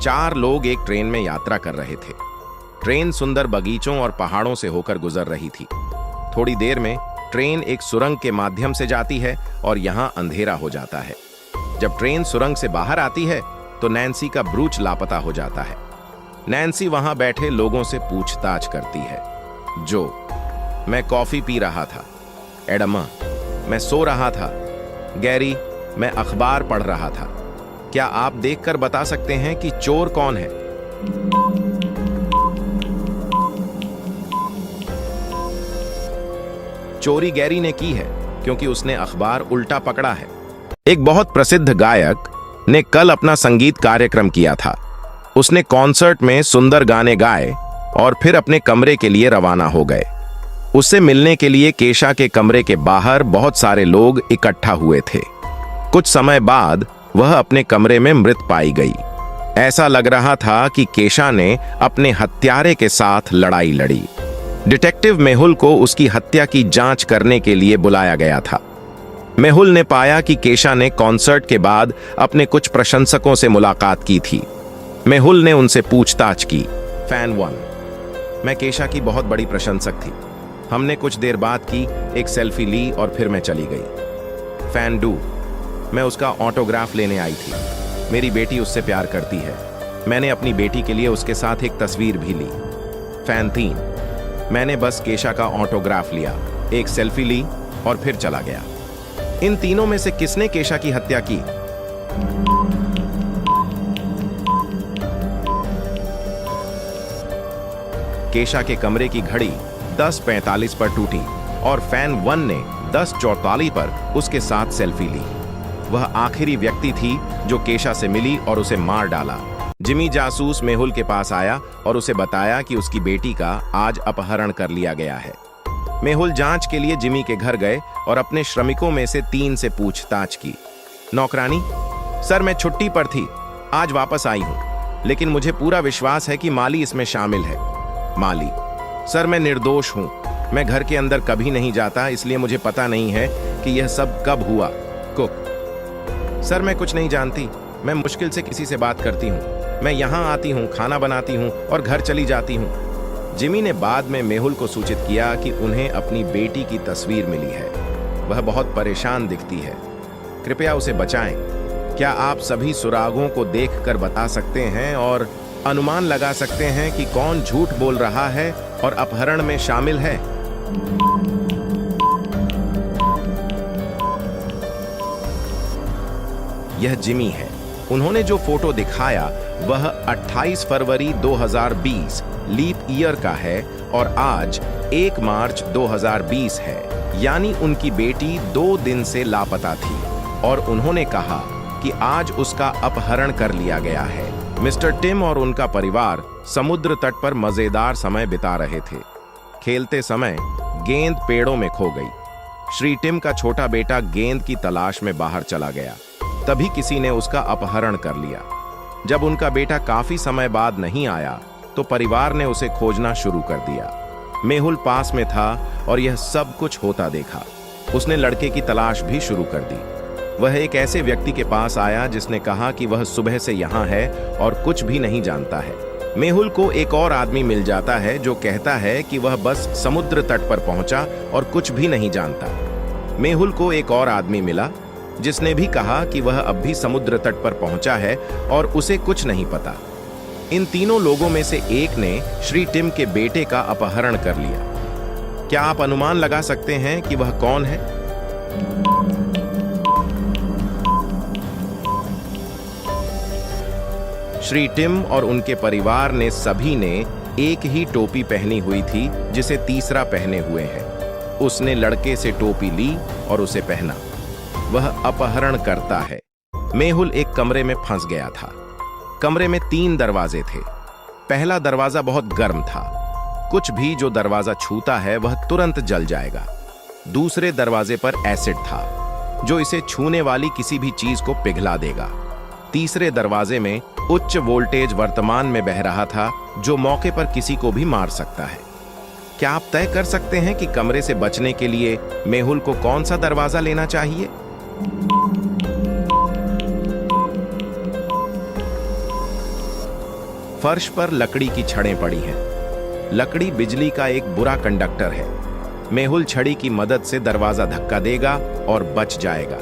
चार लोग एक ट्रेन में यात्रा कर रहे थे। ट्रेन सुंदर बगीचों और पहाड़ों से होकर गुजर रही थी। थोड़ी देर में ट्रेन एक सुरंग के माध्यम से जाती है और यहाँ अंधेरा हो जाता है। जब ट्रेन सुरंग से बाहर आती है तो नैन्सी का ब्रूच लापता हो जाता है। नैन्सी वहां बैठे लोगों से पूछताछ करती है। जो, मैं कॉफी पी रहा था। एडमा, मैं सो रहा था। गैरी, मैं अखबार पढ़ रहा था। क्या आप देखकर बता सकते हैं कि चोर कौन है? चोरी गैरी ने की है क्योंकि उसने अखबार उल्टा पकड़ा है। एक बहुत प्रसिद्ध गायक ने कल अपना संगीत कार्यक्रम किया था। उसने कॉन्सर्ट में सुंदर गाने गाए और फिर अपने कमरे के लिए रवाना हो गए। उससे मिलने के लिए केशा के कमरे के बाहर बहुत सारे लोग इकट्ठा हुए थे। कुछ समय बाद वह अपने कमरे में मृत पाई गई। ऐसा लग रहा था कि केशा ने अपने हत्यारे के साथ लड़ाई लड़ी। डिटेक्टिव मेहुल को उसकी हत्या की जांच करने के लिए बुलाया गया था। मेहुल ने पाया कि केशा ने कॉन्सर्ट के बाद अपने कुछ प्रशंसकों से मुलाकात की थी। मेहुल ने उनसे पूछताछ की। फैन 1, मैं केशा की बहुत बड़ी प्रशंसक थी। हमने कुछ देर बाद की एक सेल्फी ली और फिर मैं चली गई। फैन 2, मैं उसका ऑटोग्राफ लेने आई थी। मेरी बेटी उससे प्यार करती है। मैंने अपनी बेटी के लिए उसके साथ एक तस्वीर भी ली। फैन 3, मैंने बस केशा का ऑटोग्राफ लिया, एक सेल्फी ली और फिर चला गया। इन तीनों में से किसने केशा की हत्या की? केशा के कमरे की घड़ी 10:45 पर टूटी और फैन 1 ने 10:44 पर उसके साथ सेल्फी ली। वह आखिरी व्यक्ति थी जो केशा से मिली और उसे मार डाला। जिमी जासूस मेहुल के पास आया और उसे बताया कि उसकी बेटी का आज अपहरण कर लिया गया है। मेहुल जांच के लिए जिमी के घर गए और अपने श्रमिकों में से 3 से पूछताछ की। नौकरानी, सर मैं छुट्टी पर थी, आज वापस आई हूं, लेकिन मुझे पूरा विश्वास है कि माली इसमें शामिल है। माली, सर मैं निर्दोष हूं, मैं घर के अंदर कभी नहीं जाता, इसलिए मुझे पता नहीं है कि यह सब कब हुआ। कुक, सर मैं कुछ नहीं जानती, मैं मुश्किल से किसी से बात करती हूँ। मैं यहाँ आती हूँ, खाना बनाती हूँ और घर चली जाती हूँ। जिमी ने बाद में मेहुल को सूचित किया कि उन्हें अपनी बेटी की तस्वीर मिली है। वह बहुत परेशान दिखती है, कृपया उसे बचाएं। क्या आप सभी सुरागों को देखकर बता सकते हैं और अनुमान लगा सकते हैं कि कौन झूठ बोल रहा है और अपहरण में शामिल है? यह जिमी है। उन्होंने जो फोटो दिखाया वह 28 फरवरी 2020 लीप ईयर का है और आज 1 मार्च 2020 है, यानी उनकी बेटी 2 दिन से लापता थी और उन्होंने कहा कि आज उसका अपहरण कर लिया गया है। मिस्टर टिम और उनका परिवार समुद्र तट पर मजेदार समय बिता रहे थे। खेलते समय गेंद पेड़ों में खो गई। श्री टिम का छोटा बेटा गेंद की तलाश में बाहर चला गया। तभी किसी ने उसका अपहरण कर लिया। जब उनका बेटा काफी समय बाद नहीं आया तो परिवार ने उसे खोजना शुरू कर दिया। मेहुल पास में था और यह सब कुछ होता देखा। उसने लड़के की तलाश भी शुरू कर दी। वह एक ऐसे व्यक्ति के पास आया जिसने कहा कि वह सुबह से यहाँ है और कुछ भी नहीं जानता है। मेहुल को एक और आदमी मिल जाता है जो कहता है कि वह बस समुद्र तट पर पहुंचा और कुछ भी नहीं जानता। मेहुल को एक और आदमी मिला जिसने भी कहा कि वह अब भी समुद्र तट पर पहुंचा है और उसे कुछ नहीं पता। इन तीनों लोगों में से एक ने श्री टिम के बेटे का अपहरण कर लिया। क्या आप अनुमान लगा सकते हैं कि वह कौन है? श्री टिम और उनके परिवार ने सभी ने एक ही टोपी पहनी हुई थी जिसे तीसरा पहने हुए है। उसने लड़के से टोपी ली और उसे पहना। वह अपहरण करता है। मेहुल एक कमरे में फंस गया था। कमरे में 3 दरवाजे थे। पहला दरवाजा बहुत गर्म था। कुछ भी जो दरवाजा छूता है वह तुरंत जल जाएगा। दूसरे दरवाजे पर एसिड था जो इसे छूने वाली किसी भी चीज को पिघला देगा। तीसरे दरवाजे में उच्च वोल्टेज वर्तमान में बह रहा था जो मौके पर किसी को भी मार सकता है। क्या आप तय कर सकते हैं कि कमरे से बचने के लिए मेहुल को कौन सा दरवाजा लेना चाहिए? फर्श पर लकड़ी की छड़ें पड़ी हैं। लकड़ी बिजली का एक बुरा कंडक्टर है। मेहुल छड़ी की मदद से दरवाजा धक्का देगा और बच जाएगा।